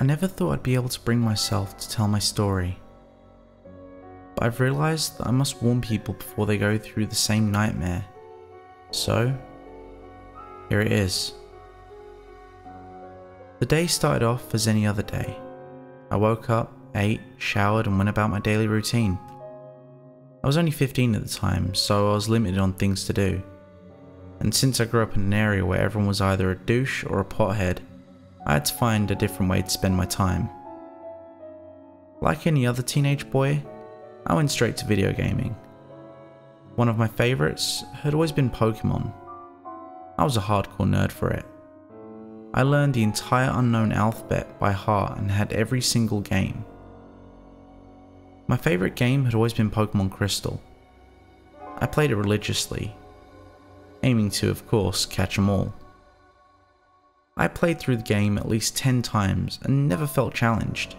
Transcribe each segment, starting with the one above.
I never thought I'd be able to bring myself to tell my story, but I've realised that I must warn people before they go through the same nightmare. So, here it is. The day started off as any other day. I woke up, ate, showered and went about my daily routine. I was only 15 at the time, so I was limited on things to do. And since I grew up in an area where everyone was either a douche or a pothead, I had to find a different way to spend my time. Like any other teenage boy, I went straight to video gaming. One of my favourites had always been Pokemon. I was a hardcore nerd for it. I learned the entire unknown alphabet by heart and had every single game. My favourite game had always been Pokemon Crystal. I played it religiously, aiming to, of course, catch them all. I played through the game at least 10 times and never felt challenged.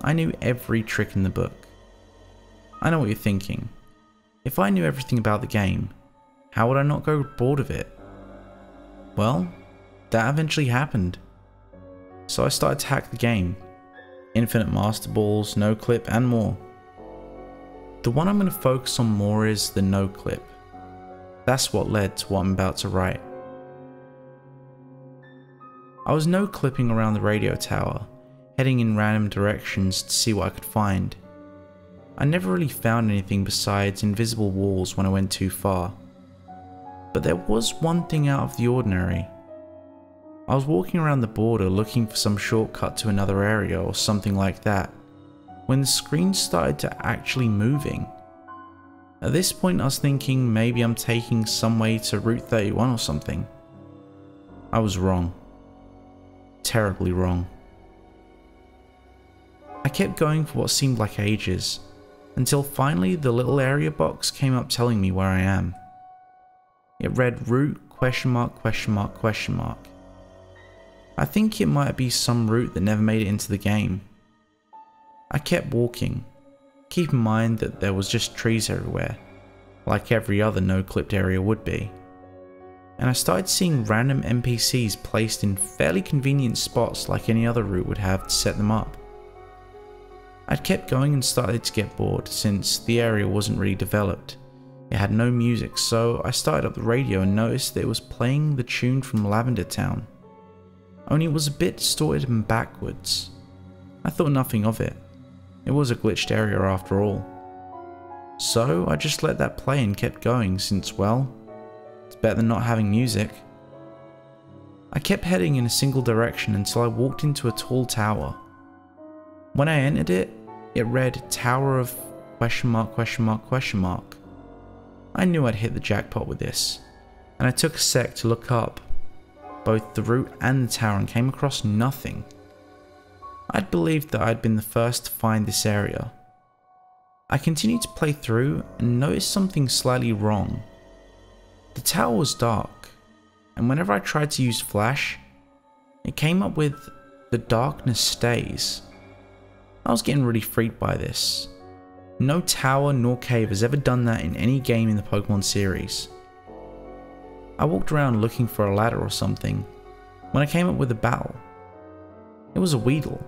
I knew every trick in the book. I know what you're thinking. If I knew everything about the game, how would I not go bored of it? Well, that eventually happened. So I started to hack the game. Infinite Master Balls, No Clip and more. The one I'm going to focus on more is the No Clip. That's what led to what I'm about to write. I was no clipping around the radio tower, heading in random directions to see what I could find. I never really found anything besides invisible walls when I went too far. But there was one thing out of the ordinary. I was walking around the border looking for some shortcut to another area or something like that, when the screen started to actually moving. At this point I was thinking maybe I'm taking some way to Route 31 or something. I was wrong. Terribly wrong. I kept going for what seemed like ages, until finally the little area box came up telling me where I am. It read route ? I think it might be some route that never made it into the game. I kept walking. Keep in mind that there was just trees everywhere, like every other no-clipped area would be. And I started seeing random NPCs placed in fairly convenient spots like any other route would have to set them up. I'd kept going and started to get bored since the area wasn't really developed. It had no music, so I started up the radio and noticed that it was playing the tune from Lavender Town. Only it was a bit distorted and backwards. I thought nothing of it. It was a glitched area after all. So I just let that play and kept going since, well, it's better than not having music. I kept heading in a single direction until I walked into a tall tower. When I entered it, it read Tower of ? I knew I'd hit the jackpot with this, and I took a sec to look up both the route and the tower and came across nothing. I'd believed that I'd been the first to find this area. I continued to play through and noticed something slightly wrong. The tower was dark, and whenever I tried to use flash, it came up with "the darkness stays." I was getting really freaked by this. No tower nor cave has ever done that in any game in the Pokemon series. I walked around looking for a ladder or something, when I came up with a battle. It was a Weedle.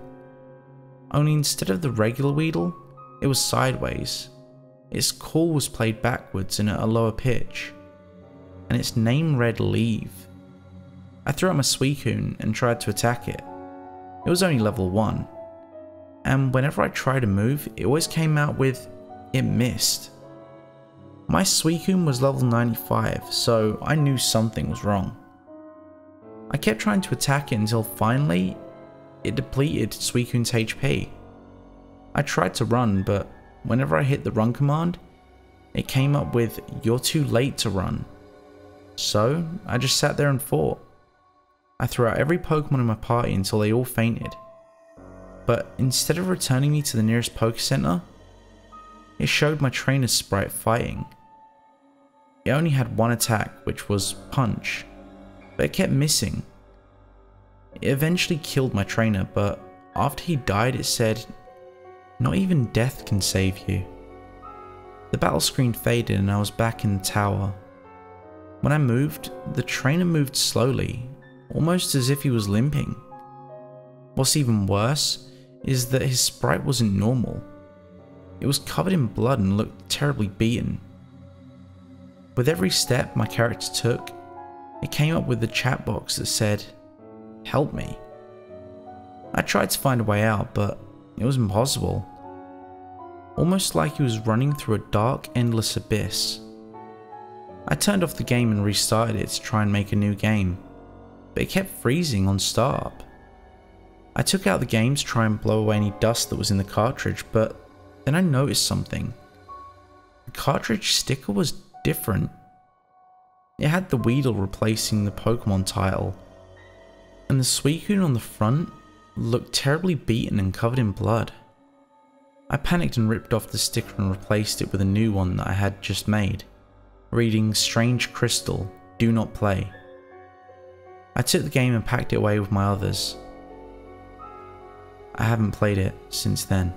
Only instead of the regular Weedle, it was sideways. Its call was played backwards and at a lower pitch, and its name read Leave. I threw out my Suicune and tried to attack it. It was only level 1, and whenever I tried to move, it always came out with, "It missed." My Suicune was level 95, so I knew something was wrong. I kept trying to attack it until finally, it depleted Suicune's HP. I tried to run, but whenever I hit the run command, it came up with, "You're too late to run." So I just sat there and fought. I threw out every Pokemon in my party until they all fainted. But instead of returning me to the nearest Poke Center, it showed my trainer's sprite fighting. It only had one attack, which was Punch, but it kept missing. It eventually killed my trainer, but after he died it said, "Not even death can save you." The battle screen faded and I was back in the tower. When I moved, the trainer moved slowly, almost as if he was limping. What's even worse is that his sprite wasn't normal. It was covered in blood and looked terribly beaten. With every step my character took, it came up with a chat box that said, "Help me." I tried to find a way out, but it was impossible. Almost like he was running through a dark, endless abyss. I turned off the game and restarted it to try and make a new game, but it kept freezing on startup. I took out the game to try and blow away any dust that was in the cartridge, but then I noticed something. The cartridge sticker was different. It had the Weedle replacing the Pokemon title, and the Suicune on the front looked terribly beaten and covered in blood. I panicked and ripped off the sticker and replaced it with a new one that I had just made, reading "Strange Crystal, do not play." I took the game and packed it away with my others. I haven't played it since then.